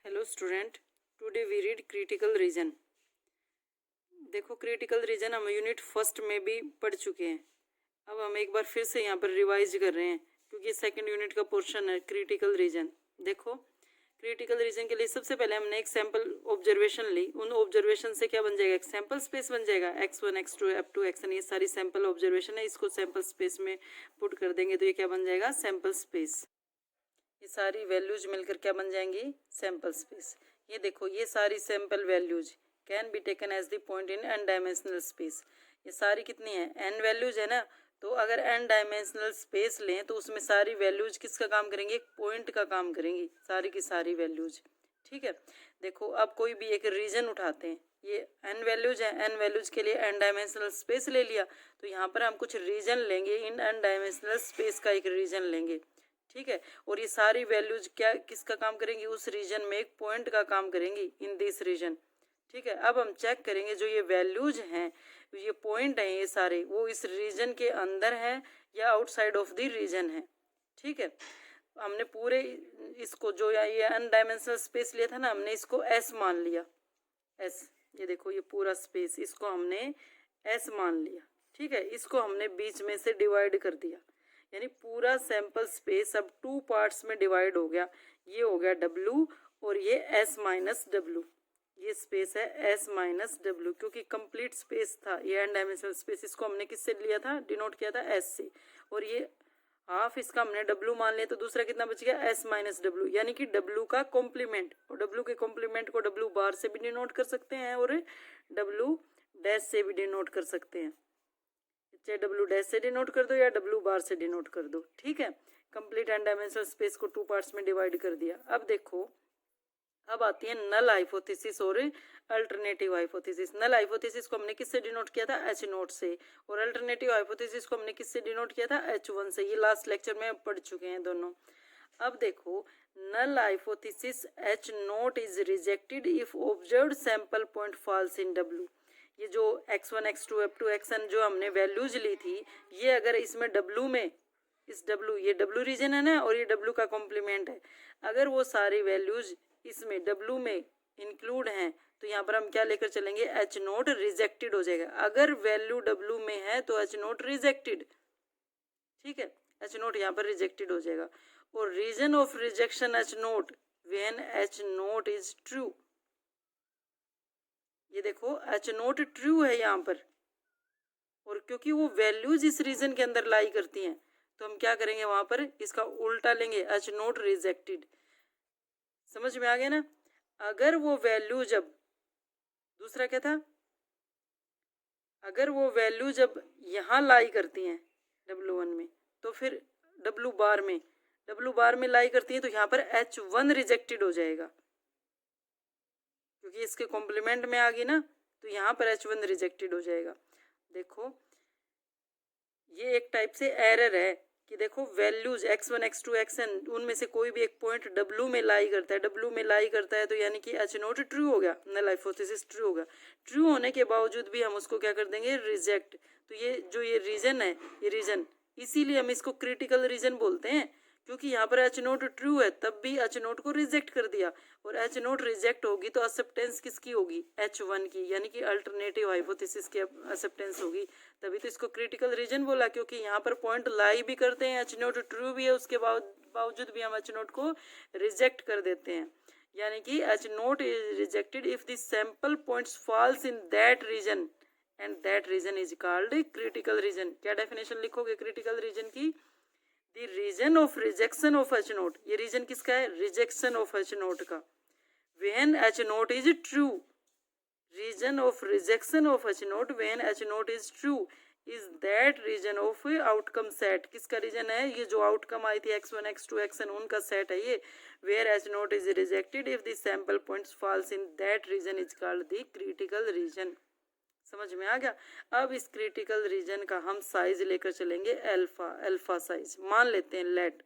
Hello student, today we read critical region. देखो, critical region हम unit first में भी पढ़ चुके हैं। अब हम एक बार फिर से यहाँ पर रिवाइज कर रहे हैं क्योंकि सेकंड यूनिट का पोर्शन है क्रिटिकल रीजन। देखो, क्रिटिकल रीजन के लिए सबसे पहले हमने एक सैम्पल ऑब्जर्वेशन ली। उन ऑब्जर्वेशन से क्या बन जाएगा? एक सैम्पल स्पेस बन जाएगा। x1 x2 up to xn, ये सारी सैम्पल ऑब्जर्वेशन है। इसको सैम्पल स्पेस में पुट कर देंगे तो ये क्या बन जाएगा? Sample space. ये सारी वैल्यूज मिलकर क्या बन जाएंगी? Sample space. ये देखो, ये सारी sample values can be taken as the point in n dimensional space. ये सारी कितनी है? एन वैल्यूज है ना। तो अगर एन डायमेंशनल स्पेस लें तो उसमें सारी वैल्यूज किसका काम करेंगी? एक पॉइंट का काम करेंगी, सारी की सारी वैल्यूज। ठीक है, देखो अब कोई भी एक रीजन उठाते हैं। ये एन वैल्यूज है, एन वैल्यूज के लिए एन डायमेंशनल स्पेस ले लिया। तो यहाँ पर हम कुछ रीजन लेंगे, इन एन डायमेंशनल स्पेस का एक रीजन लेंगे। ठीक है, और ये सारी वैल्यूज क्या किसका काम करेंगी? उस रीजन में एक पॉइंट का काम करेंगी, इन दिस रीजन। ठीक है, अब हम चेक करेंगे जो ये वैल्यूज हैं, ये पॉइंट हैं, ये सारे वो इस रीजन के अंदर है या आउटसाइड ऑफ द रीजन है। ठीक है, हमने पूरे इसको जो ये अनडायमेंशनल स्पेस लिया था ना, हमने इसको एस मान लिया। एस, ये देखो ये पूरा स्पेस, इसको हमने एस मान लिया। ठीक है, इसको हमने बीच में से डिवाइड कर दिया, यानी पूरा सैंपल स्पेस अब टू पार्ट्स में डिवाइड हो गया। ये हो गया W और ये S माइनस डब्ल्यू। ये स्पेस है S माइनस डब्ल्यू, क्योंकि कंप्लीट स्पेस था ये एन डायमेंशनल स्पेस। इसको हमने किससे लिया था? डिनोट किया था S से। और ये हाफ इसका हमने W मान लिया, तो दूसरा कितना बच गया? S माइनस डब्ल्यू, यानी कि W का कॉम्प्लीमेंट। और W के कॉम्प्लीमेंट को W बार से भी डिनोट कर सकते हैं और W डैश से भी डिनोट कर सकते हैं। चाहे W डैश से डिनोट कर दो या W बार से डिनोट कर दो। ठीक है, कंप्लीट एन डायमेंशनल स्पेस को टू पार्ट्स में डिवाइड कर दिया। अब देखो, अब आती है नल हाइपोथेसिस और अल्टरनेटिव हाइपोथेसिस। नल हाइपोथेसिस को हमने किससे डिनोट किया था? H0 से। और अल्टरनेटिव हाइपोथेसिस को हमने किससे डिनोट किया था? H1 से। ये लास्ट लेक्चर में पढ़ चुके हैं दोनों। अब देखो, null hypothesis H0 is rejected if observed sample point falls in W। ये जो x1 x2 up to xn जो हमने वैल्यूज ली थी, ये अगर इसमें W में, इस W, ये W रीजन है ना, और ये W का कॉम्प्लीमेंट है, अगर वो सारी वैल्यूज इसमें W में इंक्लूड हैं तो यहाँ पर हम क्या लेकर चलेंगे? H0 रिजेक्टेड हो जाएगा। अगर वैल्यू W में है तो H0 रिजेक्टेड। ठीक है, H0 यहाँ पर रिजेक्टेड हो जाएगा। और region of rejection H0 when H0 is true. ये देखो, H0 ट्रू है यहाँ पर, और क्योंकि वो वैल्यूज इस रीजन के अंदर लाई करती हैं तो हम क्या करेंगे? वहां पर इसका उल्टा लेंगे, H0 रिजेक्टेड। समझ में आ गया ना? अगर वो वैल्यू जब, दूसरा क्या था? अगर वो वैल्यू जब यहाँ लाई करती हैं W1 में, तो फिर W बार में लाई करती है तो यहाँ पर H1 रिजेक्टेड हो जाएगा, क्योंकि इसके कॉम्प्लीमेंट में आ गई ना, तो यहाँ पर H1 रिजेक्टेड हो जाएगा। देखो, ये एक टाइप से एरर है कि देखो वैल्यूज x1 x2 xn, उनमें से कोई भी एक पॉइंट W में लाई करता है। W में लाई करता है तो यानी कि H0 ट्रू हो गया, नल हाइपोथेसिस ट्रू हो गया। ट्रू होने के बावजूद भी हम उसको क्या कर देंगे? रिजेक्ट। तो ये जो ये रीजन है, ये रीजन, इसीलिए हम इसको क्रिटिकल रीजन बोलते हैं, क्योंकि यहाँ पर H0 ट्रू है तब भी H0 को रिजेक्ट कर दिया। और H0 रिजेक्ट होगी तो एक्सेप्टेंस किसकी होगी? H1 की, यानी कि अल्टरनेटिव हाइपोथेसिस की एक्सेप्टेंस होगी। तभी तो इसको क्रिटिकल रीजन बोला, क्योंकि यहाँ पर पॉइंट लाई भी करते हैं, H0 ट्रू भी है, उसके बावजूद भी हम H0 को रिजेक्ट कर देते हैं। यानी कि H0 is rejected if the sample points falls in that region and that region is called critical region. क्या डेफिनेशन लिखोगे क्रिटिकल रीजन की? The region of rejection of H0। ये रीजन किसका है? रिजेक्शन ऑफ H0 का। When H0 is true, region of rejection of H0 when H0 is true is that region of outcome set। किसका reason है? ये जो outcome आई थी x1 x2 xn, उनका सेट है ये। where H0 is rejected if the sample points falls in that region is called the critical region। समझ में आ गया? अब इस क्रिटिकल रीजन का हम साइज लेकर चलेंगे अल्फा साइज मान लेते हैं। लेट,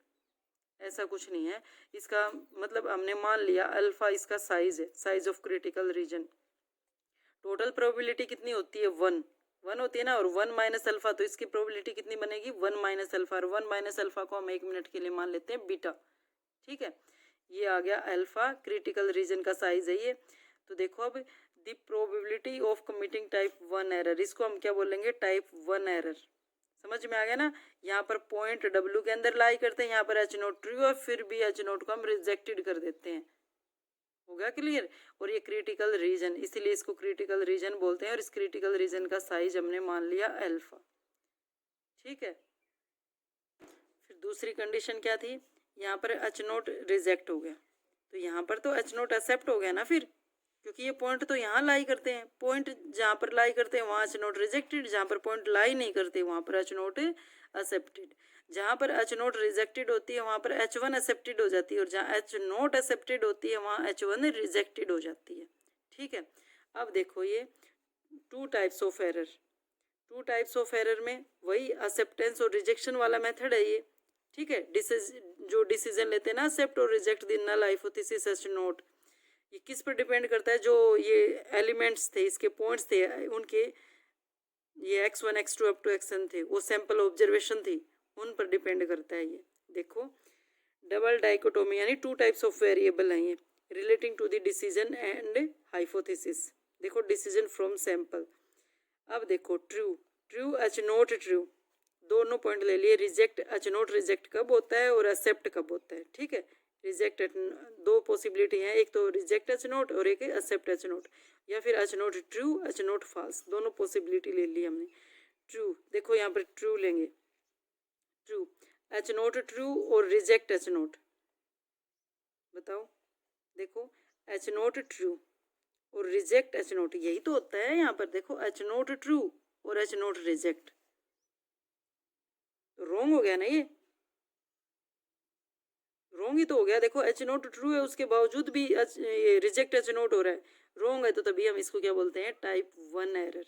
ऐसा कुछ नहीं है, इसका मतलब हमने मान लिया अल्फा इसका साइज है, size of critical reason. Total probability कितनी होती है? 1 होती है ना, और 1 माइनस अल्फा, तो इसकी प्रोबेबिलिटी कितनी बनेगी? 1 माइनस अल्फा। और 1 माइनस अल्फा को हम 1 मिनट के लिए मान लेते हैं बीटा। ठीक है, ये आ गया अल्फा, क्रिटिकल रीजन का साइज है ये। तो देखो अब the probability of committing type 1 error, इसको हम क्या बोलेंगे, टाइप 1 एरर। समझ में आ गया ना। यहाँ पर पॉइंट डब्ल्यू के अंदर लाई करते हैं, यहाँ पर एच नोट ट्रू और फिर भी एच नोट को हम रिजेक्टेड कर देते हैं। हो गया क्लियर। और ये क्रिटिकल रीजन, इसीलिए इसको क्रिटिकल रीजन बोलते हैं। और इस क्रिटिकल रीजन का साइज हमने मान लिया अल्फा। ठीक है। फिर दूसरी कंडीशन क्या थी, यहाँ पर एच नोट रिजेक्ट हो गया, तो यहाँ पर तो एच नोट एक्सेप्ट हो गया ना फिर, क्योंकि ये पॉइंट तो यहाँ लाई करते हैं। पॉइंट जहाँ पर लाई करते हैं वहाँ एच नोट रिजेक्टेड, जहाँ पर पॉइंट लाई नहीं करते वहाँ पर एच नोट एक्सेप्टेड। जहाँ पर एच नोट रिजेक्टेड होती है वहाँ पर एच वन एक्सेप्टेड हो जाती है, और जहाँ एच नोट एक्सेप्टेड होती है वहाँ एच वन रिजेक्टेड हो जाती है। ठीक है। अब देखो ये to types of error, to types of error में वही एक्सेप्टेंस और रिजेक्शन वाला मेथड है ये। ठीक है। जो डिसीजन लेते हैं ना, एक्सेप्ट और reject the null hypothesis H naught, ये किस पर डिपेंड करता है, जो ये एलिमेंट्स थे, इसके पॉइंट्स थे उनके, ये x1 x2 up to xn थे, वो सैंपल ऑब्जर्वेशन थी, उन पर डिपेंड करता है ये। देखो डबल डाइकोटोमी यानी टू टाइप्स ऑफ वेरिएबल हैं ये, relating to the decision and hypothesis. देखो डिसीजन फ्रॉम सैंपल। अब देखो true, true H naught true, दोनों पॉइंट ले लिए। रिजेक्ट एच नोट रिजेक्ट कब होता है और एक्सेप्ट कब होता है। ठीक है। रिजेक्ट, दो पॉसिबिलिटी है, एक तो रिजेक्ट एच नोट और एक एक्सेप्ट एच नोट, या फिर H naught true H naught false, दोनों पॉसिबिलिटी ले ली हमने। ट्रू, देखो यहाँ पर ट्रू लेंगे, ट्रू एच नोट ट्रू और रिजेक्ट एच नोट, बताओ। देखो एच नोट ट्रू और रिजेक्ट एच नोट, यही तो होता है यहाँ पर। देखो एच नोट ट्रू और एच नोट रिजेक्ट, तो रॉन्ग हो गया ना, ये रॉन्ग ही तो हो गया। देखो एच नोट ट्रू है उसके बावजूद भी ये रिजेक्ट एच नोट हो रहा है, रॉन्ग है, तो तभी हम इसको क्या बोलते हैं, टाइप 1 एरर।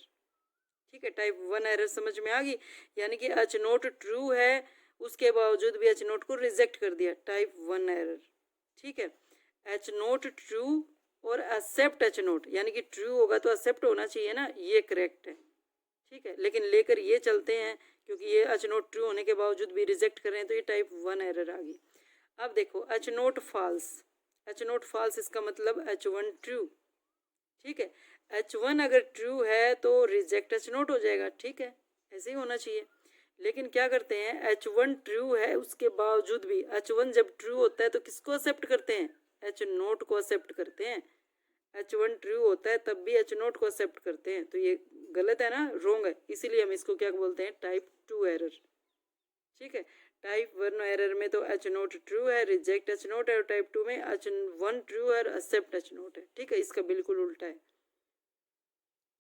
ठीक है। टाइप 1 एरर समझ में आ गई, यानी कि एच नोट ट्रू है उसके बावजूद भी एच नोट को रिजेक्ट कर दिया, टाइप 1 एरर। ठीक है। एच नोट ट्रू और एक्सेप्ट एच नोट, यानी कि ट्रू होगा तो एक्सेप्ट होना चाहिए ना, ये करेक्ट है। ठीक है। लेकिन लेकर ये चलते हैं, क्योंकि ये एच नोट ट्रू होने के बावजूद भी रिजेक्ट कर रहे हैं, तो ये टाइप 1 एरर आ गई। अब देखो H naught false, H naught false इसका मतलब एच वन ट्रू। ठीक है। एच वन अगर ट्रू है तो रिजेक्ट एच नोट हो जाएगा। ठीक है, ऐसे ही होना चाहिए। लेकिन क्या करते हैं, एच वन ट्रू है उसके बावजूद भी, एच वन जब ट्रू होता है तो किसको एक्सेप्ट करते हैं, एच नोट को एक्सेप्ट करते हैं। एच वन ट्रू होता है तब भी एच नोट को एक्सेप्ट करते हैं, तो ये गलत है ना, रॉन्ग है। इसीलिए हम इसको क्या बोलते हैं, टाइप 2 एरर। ठीक है। टाइप 1 एरर में तो एच नोट ट्रू है, रिजेक्ट एच नोट है, और टाइप 2 में एच वन ट्रू है, एक्सेप्ट एच नोट है। ठीक है। इसका बिल्कुल उल्टा है।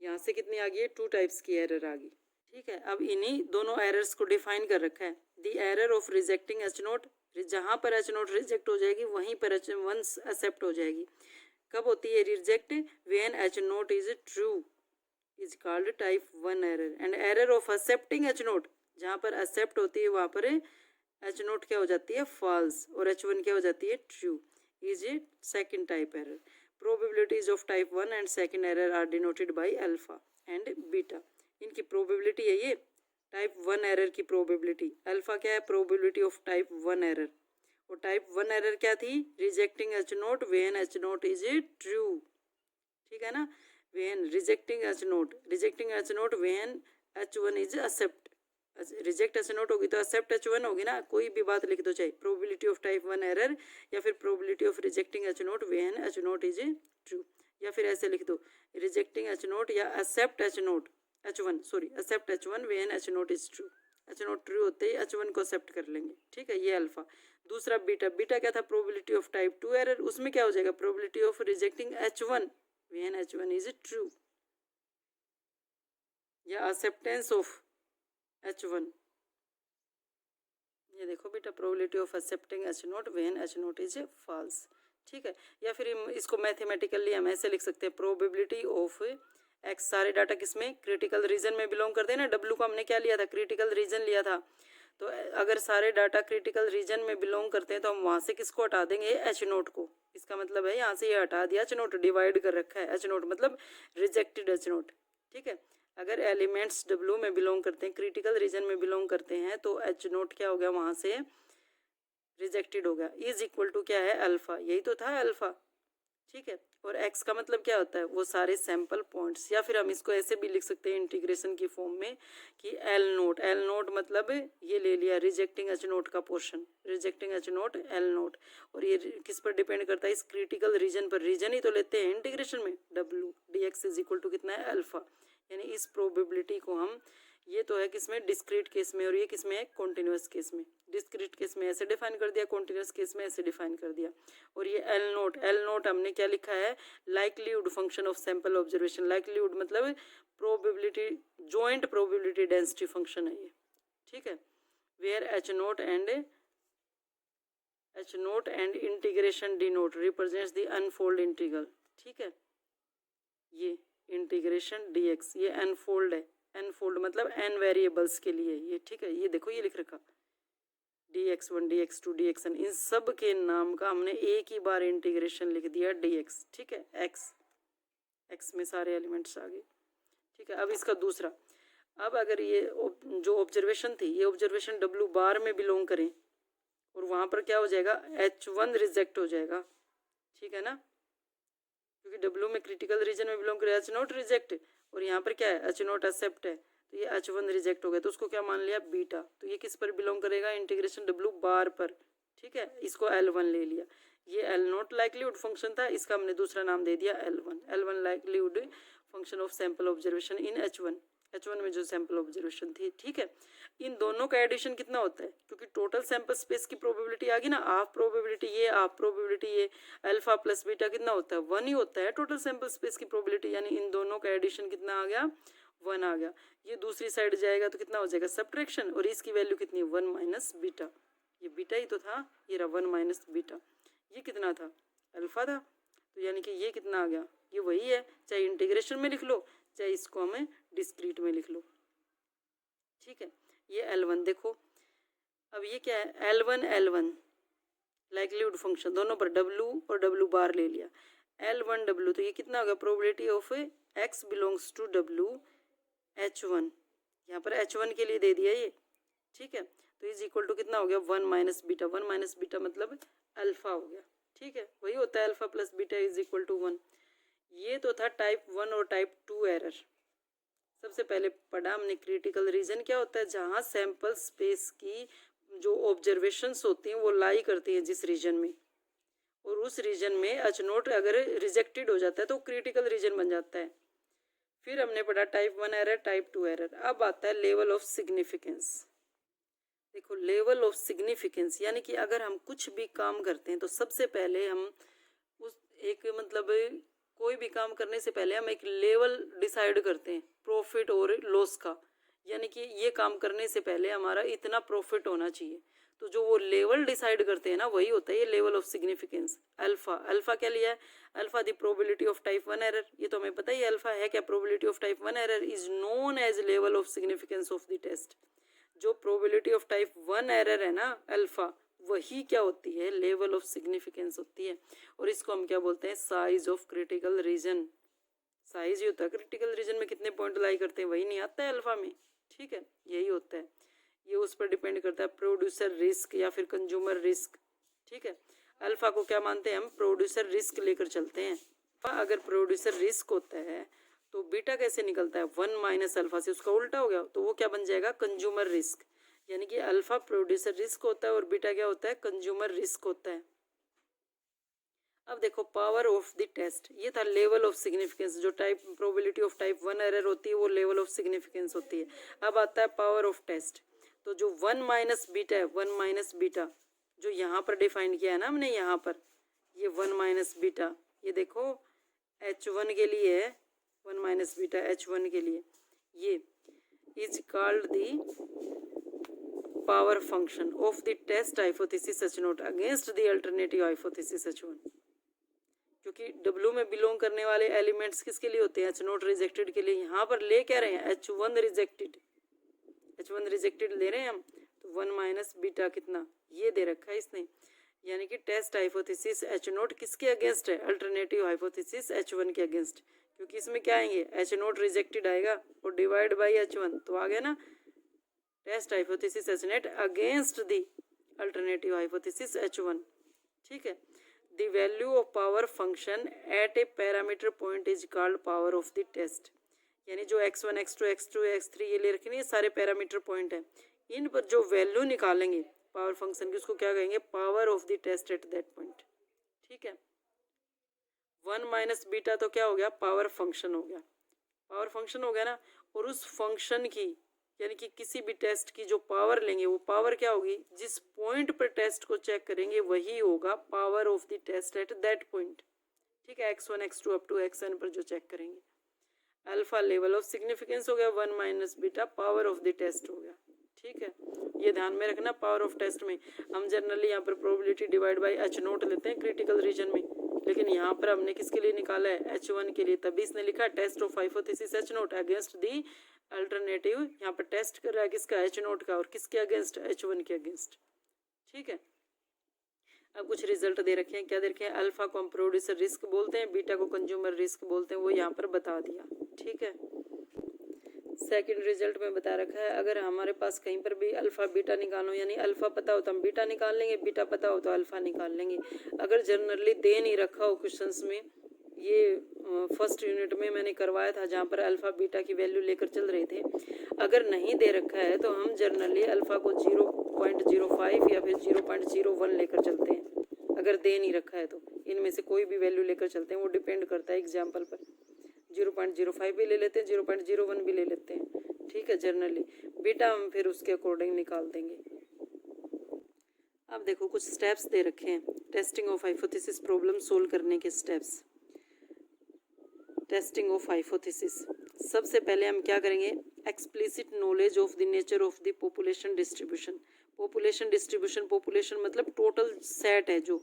यहाँ से कितनी आ गई है, 2 टाइप्स की एरर आ गई। ठीक है। अब इन्हीं दोनों एरर्स को डिफाइन कर रखा है। The error of rejecting H note, जहाँ पर एच नोट रिजेक्ट हो जाएगी वहीं पर एच वन एक्सेप्ट हो जाएगी। कब होती है reject, when H naught is true, is called type 1 error. And error of accepting H note, जहाँ पर एक्सेप्ट होती है वहाँ पर एच नोट क्या हो जाती है, फॉल्स, और एच वन क्या हो जाती है, true, is a second type error. Probabilities of type 1 and second error are denoted by alpha and beta. इनकी प्रोबेबिलिटी है ये, टाइप 1 एरर की प्रोबेबिलिटी। अल्फा क्या है, प्रोबेबिलिटी ऑफ टाइप 1 एरर, और टाइप 1 एरर क्या थी, rejecting H naught when H naught is a true. ठीक है ना। When rejecting H naught when H one is accept, reject H note होगी तो एक्सेप्ट एच वन होगी ना, कोई भी बात लिख दो, चाहे प्रोबेबिलिटी ऑफ टाइप 1 एरर या फिर probability of rejecting H naught when H naught is true, या फिर ऐसे लिख दो, रिजेक्टिंग एच नोट या accept H naught, H one sorry accept H one when H naught is true. H naught true होते ही एच वन को accept कर लेंगे। ठीक है, ये अल्फा। दूसरा बीटा, बीटा क्या था, प्रोबेबिलिटी ऑफ टाइप 2 एरर, उसमें क्या हो जाएगा, probability of rejecting H one when H one is true, या एक्सेप्टेंस ऑफ एच वन। ये देखो बेटा, probability of accepting H naught when H naught is false. ठीक है। या फिर इसको मैथमेटिकली हम ऐसे लिख सकते हैं, प्रोबेबिलिटी ऑफ एक्स, सारे डाटा किसमें, क्रिटिकल रीजन में बिलोंग करते हैं ना, डब्ल्यू को हमने क्या लिया था, क्रिटिकल रीजन लिया था। तो अगर सारे डाटा क्रिटिकल रीजन में बिलोंग करते हैं तो हम वहाँ से किसको हटा देंगे, एच नोट को। इसका मतलब है यहाँ से ये हटा दिया, एच नोट डिवाइड कर रखा है, एच नोट मतलब रिजेक्टेड एच नोट। ठीक है। अगर एलिमेंट्स डब्ल्यू में बिलोंग करते हैं, क्रिटिकल रीजन में बिलोंग करते हैं, तो एच नोट क्या हो गया, वहाँ से रिजेक्टेड हो गया, इज इक्वल टू क्या है अल्फा, यही तो था अल्फा, ठीक है। और x का मतलब क्या होता है, वो सारे सैंपल पॉइंट्स, या फिर हम इसको ऐसे भी लिख सकते हैं इंटीग्रेशन की फॉर्म में कि एल नोट, एल नोट मतलब ये ले लिया रिजेक्टिंग एच नोट का portion, rejecting H naught L naught, और ये किस पर डिपेंड करता है, इस क्रिटिकल रीजन पर, रीजन ही तो लेते हैं इंटीग्रेशन में, W d x is equal to कितना है अल्फा, यानी इस प्रोबेबिलिटी को हम, ये तो है किसमें डिस्क्रीट केस में, और ये किसमें है कॉन्टिन्यूस केस में, डिस्क्रीट केस में ऐसे डिफाइन कर दिया, कॉन्टिन्यूस केस में ऐसे डिफाइन कर दिया। और ये एल नोट, एल नोट हमने क्या लिखा है, likelihood function of sample observation, likelihood मतलब probability, joint probability density function है ये, ठीक है, where h naught and integration d naught represents the unfold integral, ठीक है, ये इंटीग्रेशन डी एक्स ये अनफोल्ड है, अनफोल्ड मतलब एन वेरिएबल्स के लिए ये, ठीक है, ये देखो ये लिख रखा dx1 dx2 dxn, इन सब के नाम का हमने एक ही बार इंटीग्रेशन लिख दिया dx, ठीक है, x में सारे एलिमेंट्स आ गए, ठीक है। अब इसका दूसरा, अब अगर ये जो ऑब्जर्वेशन थी, ये ऑब्जर्वेशन w बार में बिलोंग करें, और वहां पर क्या हो जाएगा, h1 रिजेक्ट हो जाएगा, ठीक है ना, क्योंकि w में क्रिटिकल रीजन में बिलोंग करे, h0 रिजेक्ट, और यहाँ पर क्या है h0 एक्सेप्ट है, तो ये h1 रिजेक्ट हो गया, तो उसको क्या मान लिया बीटा, तो ये किस पर बिलोंग करेगा, इंटीग्रेशन w बार पर, ठीक है, इसको L1 ले लिया, ये L0 लाइकलीहुड फंक्शन था, इसका हमने दूसरा नाम दे दिया L1 likelihood function of sample observation in H1 में जो सैंपल ऑब्जर्वेशन थी, ठीक है। इन दोनों का एडिशन कितना होता है, क्योंकि टोटल सैंपल स्पेस की प्रोबेबिलिटी आ गई ना, हाफ प्रोबेबिलिटी ये, हाफ प्रोबेबिलिटी ये, अल्फा प्लस बीटा कितना होता है 1 ही होता है टोटल सैंपल स्पेस की प्रोबेबिलिटी, यानी इन दोनों का एडिशन कितना आ गया 1 आ गया, ये दूसरी साइड जाएगा तो कितना हो जाएगा सब्ट्रैक्शन, और इसकी वैल्यू कितनी 1 माइनस बीटा, ये बीटा ही तो था, ये रहा 1 माइनस बीटा, ये कितना था अल्फा था, तो यानी कि ये कितना आ गया, ये वही है, चाहे इंटीग्रेशन में लिख लो चाहे इसको हमें डिस्क्रीट में लिख लो, ठीक है। ये L1 देखो, अब ये क्या है L1 लाइकलीहुड फंक्शन, दोनों पर W और W बार ले लिया, L1 W, तो ये कितना होगा probability of x belongs to W H1, यहाँ पर H1 के लिए दे दिया ये, ठीक है, तो इज इक्वल टू कितना हो गया 1 माइनस बीटा, 1 माइनस बीटा मतलब अल्फा हो गया, ठीक है, वही होता है alpha plus beta is equal to 1। ये तो था टाइप 1 और टाइप 2 एरर। सबसे पहले पढ़ा हमने क्रिटिकल रीजन क्या होता है, जहाँ सैंपल स्पेस की जो ऑब्जर्वेशंस होती हैं वो लाई करती हैं जिस रीजन में, और उस रीजन में H0 अगर रिजेक्टेड हो जाता है तो क्रिटिकल रीजन बन जाता है। फिर हमने पढ़ा टाइप 1 एरर, टाइप 2 एरर। अब आता है लेवल ऑफ सिग्निफिकेंस। देखो लेवल ऑफ सिग्निफिकेंस यानी कि अगर हम कुछ भी काम करते हैं तो सबसे पहले हम उस एक मतलब कोई भी काम करने से पहले हम एक लेवल डिसाइड करते हैं प्रॉफिट और लॉस का, यानी कि ये काम करने से पहले हमारा इतना प्रॉफिट होना चाहिए, तो जो वो लेवल डिसाइड करते हैं ना वही होता है ये level of significance. Alpha, alpha क्या लिया है, alpha the probability of type 1 error, ये तो हमें पता ही अल्फा है क्या, probability of type 1 error is known as level of significance of the test. जो प्रोबेबिलिटी ऑफ टाइप 1 एरर है ना अल्फा, वही क्या होती है लेवल ऑफ सिग्निफिकेंस होती है, और इसको हम क्या बोलते हैं size of critical region. Size ही होता है क्रिटिकल रीजन में कितने पॉइंट लाई करते हैं, वही नहीं आता है अल्फा में, ठीक है, यही होता है। ये उस पर डिपेंड करता है प्रोड्यूसर रिस्क या फिर कंज्यूमर रिस्क, ठीक है। अल्फा को क्या मानते हैं हम, प्रोड्यूसर रिस्क लेकर चलते हैं। अगर प्रोड्यूसर रिस्क होता है तो बीटा कैसे निकलता है 1 माइनस अल्फा से, उसका उल्टा हो गया, तो वो क्या बन जाएगा कंज्यूमर रिस्क, यानी कि अल्फा प्रोड्यूसर रिस्क होता है और बीटा क्या होता है कंज्यूमर रिस्क होता है। अब देखो पावर ऑफ द टेस्ट, ये था लेवल ऑफ सिग्निफिकेंस, जो type probability of type 1 error होती है वो लेवल ऑफ सिग्निफिकेंस होती है। अब आता है पावर ऑफ टेस्ट, तो जो 1 माइनस बीटा है, 1 माइनस बीटा जो यहाँ पर डिफाइन किया है ना हमने, यहाँ पर ये 1 माइनस बीटा, ये देखो H1 के लिए है 1 माइनस बीटा H1 के लिए, ये is called the power function of the test hypothesis H0 against the alternative hypothesis H1, क्योंकि W में बिलोंग करने वाले एलिमेंट्स किसके लिए होते हैं H0 रिजेक्टेड के लिए, यहाँ पर ले क्या रहे हैं H1 रिजेक्टेड, H1 रिजेक्टेड ले रहे हैं हम, तो 1 माइनस बीटा कितना ये दे रखा है इसने, यानी कि टेस्ट हाइपोथेसिस H0 किसके अगेंस्ट है अल्टरनेटिव हाइपोथेसिस H1 के अगेंस्ट, क्योंकि इसमें क्या आएंगे H0 रिजेक्टेड आएगा और डिवाइड बाई H1, तो आ गया ना test hypothesis H0 against the alternative hypothesis H1। ठीक है, the value of power function at a parameter point is called power of the test. यानी जो x1 x2 x2 x3 ये ले रखे हैं, ये सारे पैरामीटर पॉइंट हैं, इन पर जो वैल्यू निकालेंगे पावर फंक्शन की उसको क्या कहेंगे, power of the test at that point. ठीक है, 1 माइनस बीटा तो क्या हो गया, पावर फंक्शन हो गया, पावर फंक्शन हो गया ना। और उस फंक्शन की यानी कि किसी भी टेस्ट की जो पावर लेंगे वो पावर क्या होगी, जिस पॉइंट पर टेस्ट को चेक करेंगे वही होगा power of the test at that point. ठीक है, x1 x2 up to xn पर जो चेक करेंगे। अल्फा लेवल ऑफ सिग्निफिकेंस हो गया, 1 minus beta power of the test हो गया। ठीक है, ये ध्यान में रखना, पावर ऑफ टेस्ट में हम जनरली यहाँ पर प्रोबेबिलिटी डिवाइड बाई H0 लेते हैं क्रिटिकल रीजन में, लेकिन यहाँ पर हमने किसके लिए निकाला है, H1 के लिए, तभी इसने लिखा test of hypothesis H0 against the alternative. यहाँ पर टेस्ट कर रहा है किसका, H0 का, और किसके अगेंस्ट, H1 के अगेंस्ट। ठीक है, अब कुछ रिजल्ट दे रखे हैं, क्या दे रखे हैं, अल्फा को हम प्रोड्यूसर रिस्क बोलते हैं, बीटा को कंज्यूमर रिस्क बोलते हैं, वो यहाँ पर बता दिया। ठीक है, सेकंड रिजल्ट में बता रखा है, अगर हमारे पास कहीं पर भी अल्फा बीटा निकालो, यानी अल्फा पता हो तो हम बीटा निकाल लेंगे, बीटा पता हो तो अल्फा निकाल लेंगे। अगर जनरली दे नहीं रखा हो क्वेश्चंस में, ये फर्स्ट यूनिट में मैंने करवाया था जहाँ पर अल्फा बीटा की वैल्यू लेकर चल रहे थे, अगर नहीं दे रखा है तो हम जनरली अल्फा को 0.05 या फिर 0.01 लेकर चलते हैं। अगर दे नहीं रखा है तो इनमें से कोई भी वैल्यू लेकर चलते हैं, वो डिपेंड करता है एग्जाम्पल पर। 0.05 भी ले लेते हैं, 0.01 भी ले लेते हैं। ठीक है, जनरली बीटा हम फिर उसके अकॉर्डिंग निकाल देंगे। अब देखो कुछ स्टेप्स दे रखे हैं, testing of hypothesis problem solve करने के स्टेप्स। टेस्टिंग ऑफ हाइपोथेसिस, सबसे पहले हम क्या करेंगे, explicit knowledge of the nature of the population distribution. Population distribution, population मतलब टोटल सेट है, जो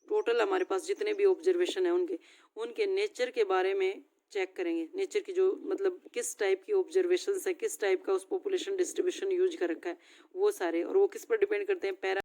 टोटल हमारे पास जितने भी ऑब्जर्वेशन है उनके नेचर के बारे में चेक करेंगे। नेचर की जो मतलब किस टाइप की ऑब्जर्वेशंस है, किस टाइप का उस पॉपुलेशन डिस्ट्रीब्यूशन यूज कर रखा है, वो सारे, और वो किस पर डिपेंड करते हैं, पैरा